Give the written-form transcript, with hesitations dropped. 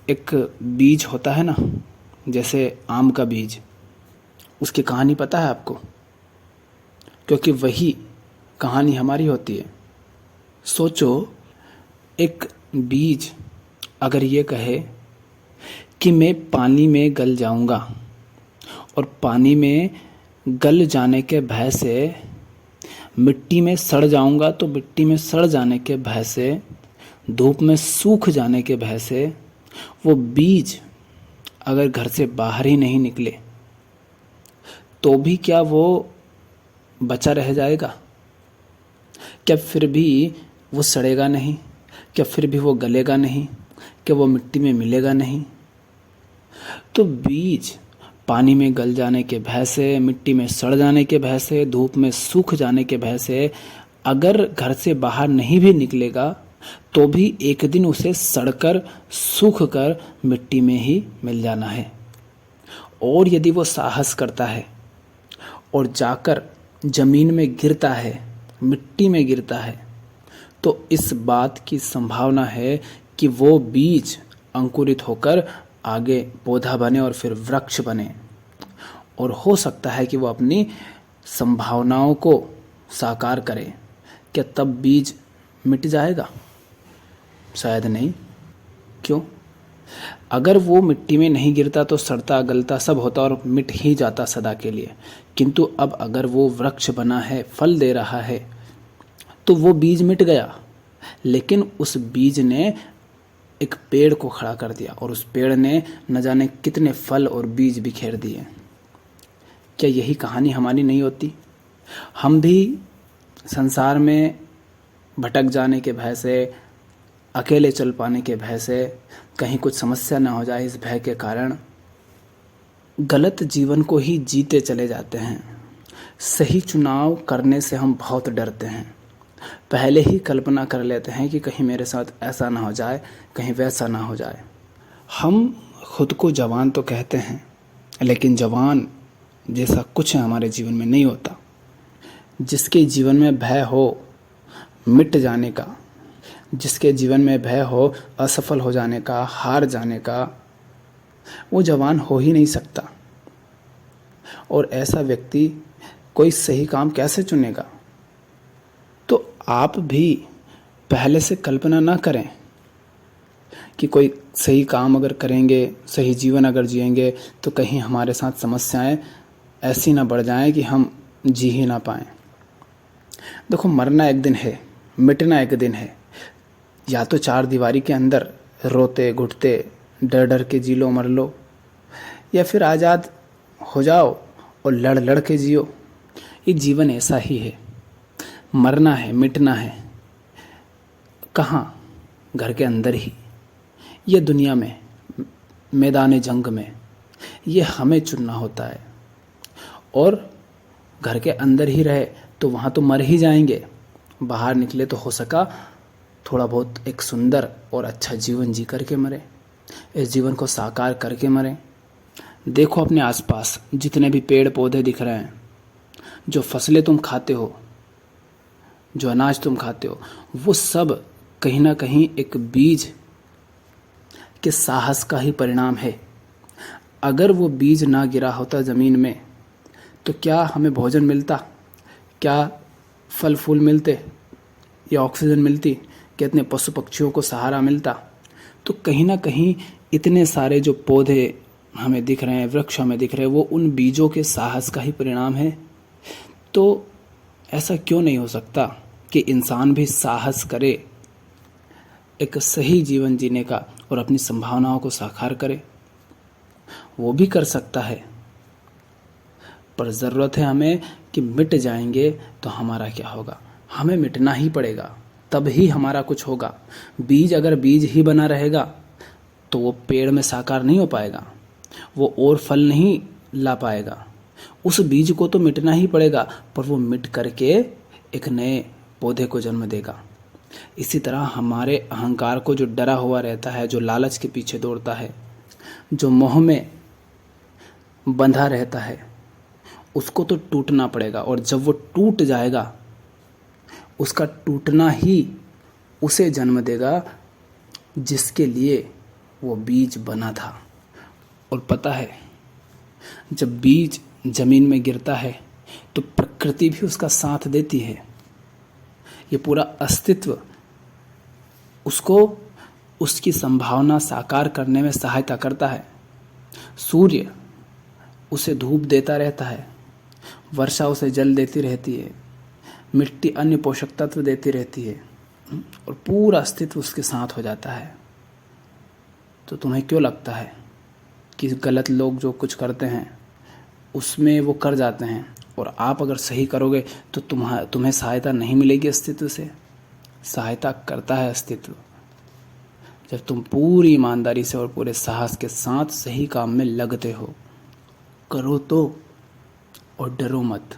एक बीज होता है ना, जैसे आम का बीज, उसकी कहानी पता है आपको? क्योंकि वही कहानी हमारी होती है। सोचो, एक बीज अगर ये कहे कि मैं पानी में गल जाऊंगा, और पानी में गल जाने के भय से मिट्टी में सड़ जाऊंगा, तो मिट्टी में सड़ जाने के भय से, धूप में सूख जाने के भय से वो बीज अगर घर से बाहर ही नहीं निकले तो भी क्या वो बचा रह जाएगा? क्या फिर भी वो सड़ेगा नहीं? क्या फिर भी वो गलेगा नहीं? क्या वो मिट्टी में मिलेगा नहीं? तो बीज पानी में गल जाने के भय से, मिट्टी में सड़ जाने के भय से, धूप में सूख जाने के भय से अगर घर से बाहर नहीं भी निकलेगा तो भी एक दिन उसे सड़कर सूख कर मिट्टी में ही मिल जाना है। और यदि वो साहस करता है और जाकर जमीन में गिरता है, मिट्टी में गिरता है, तो इस बात की संभावना है कि वो बीज अंकुरित होकर आगे पौधा बने और फिर वृक्ष बने। और हो सकता है कि वो अपनी संभावनाओं को साकार करे। क्या तब बीज मिट जाएगा? शायद नहीं। क्यों? अगर वो मिट्टी में नहीं गिरता तो सड़ता गलता सब होता और मिट ही जाता सदा के लिए। किंतु अब अगर वो वृक्ष बना है, फल दे रहा है, तो वो बीज मिट गया, लेकिन उस बीज ने एक पेड़ को खड़ा कर दिया और उस पेड़ ने न जाने कितने फल और बीज बिखेर दिए। क्या यही कहानी हमारी नहीं होती? हम भी संसार में भटक जाने के भय से, अकेले चल पाने के भय से, कहीं कुछ समस्या ना हो जाए इस भय के कारण गलत जीवन को ही जीते चले जाते हैं। सही चुनाव करने से हम बहुत डरते हैं। पहले ही कल्पना कर लेते हैं कि कहीं मेरे साथ ऐसा ना हो जाए, कहीं वैसा ना हो जाए। हम खुद को जवान तो कहते हैं, लेकिन जवान जैसा कुछ हमारे जीवन में नहीं होता। जिसके जीवन में भय हो मिट जाने का, जिसके जीवन में भय हो असफल हो जाने का, हार जाने का, वो जवान हो ही नहीं सकता। और ऐसा व्यक्ति कोई सही काम कैसे चुनेगा? तो आप भी पहले से कल्पना ना करें कि कोई सही काम अगर करेंगे, सही जीवन अगर जिएंगे, तो कहीं हमारे साथ समस्याएं ऐसी ना बढ़ जाएं कि हम जी ही ना पाएं। देखो, मरना एक दिन है, मिटना एक दिन है। या तो चार दीवारी के अंदर रोते घुटते डर डर के जी लो, मर लो, या फिर आज़ाद हो जाओ और लड़ लड़ के जियो। ये जीवन ऐसा ही है। मरना है, मिटना है। कहाँ? घर के अंदर ही। ये दुनिया में, मैदान जंग में, ये हमें चुनना होता है। और घर के अंदर ही रहे तो वहाँ तो मर ही जाएंगे। बाहर निकले तो हो सका थोड़ा बहुत एक सुंदर और अच्छा जीवन जी करके मरे, इस जीवन को साकार करके मरे। देखो अपने आसपास जितने भी पेड़ पौधे दिख रहे हैं, जो फसलें तुम खाते हो, जो अनाज तुम खाते हो, वो सब कहीं ना कहीं एक बीज के साहस का ही परिणाम है। अगर वो बीज ना गिरा होता ज़मीन में तो क्या हमें भोजन मिलता? क्या फल फूल मिलते? या ऑक्सीजन मिलती? कितने पशु पक्षियों को सहारा मिलता? तो कहीं ना कहीं इतने सारे जो पौधे हमें दिख रहे हैं, वृक्ष हमें दिख रहे हैं, वो उन बीजों के साहस का ही परिणाम है। तो ऐसा क्यों नहीं हो सकता कि इंसान भी साहस करे एक सही जीवन जीने का और अपनी संभावनाओं को साकार करे? वो भी कर सकता है, पर ज़रूरत है हमें कि मिट जाएंगे तो हमारा क्या होगा? हमें मिटना ही पड़ेगा, तब ही हमारा कुछ होगा। बीज अगर बीज ही बना रहेगा तो वो पेड़ में साकार नहीं हो पाएगा, वो और फल नहीं ला पाएगा। उस बीज को तो मिटना ही पड़ेगा, पर वो मिट करके एक नए पौधे को जन्म देगा। इसी तरह हमारे अहंकार को जो डरा हुआ रहता है, जो लालच के पीछे दौड़ता है, जो मोह में बंधा रहता है, उसको तो टूटना पड़ेगा। और जब वो टूट जाएगा, उसका टूटना ही उसे जन्म देगा जिसके लिए वो बीज बना था। और पता है, जब बीज जमीन में गिरता है तो प्रकृति भी उसका साथ देती है। ये पूरा अस्तित्व उसको उसकी संभावना साकार करने में सहायता करता है। सूर्य उसे धूप देता रहता है, वर्षा उसे जल देती रहती है, मिट्टी अन्य पोषक तत्व देती रहती है, और पूरा अस्तित्व उसके साथ हो जाता है। तो तुम्हें क्यों लगता है कि गलत लोग जो कुछ करते हैं उसमें वो कर जाते हैं, और आप अगर सही करोगे तो तुम्हें सहायता नहीं मिलेगी अस्तित्व से? सहायता करता है अस्तित्व। जब तुम पूरी ईमानदारी से और पूरे साहस के साथ सही काम में लगते हो। करो तो, और डरो मत।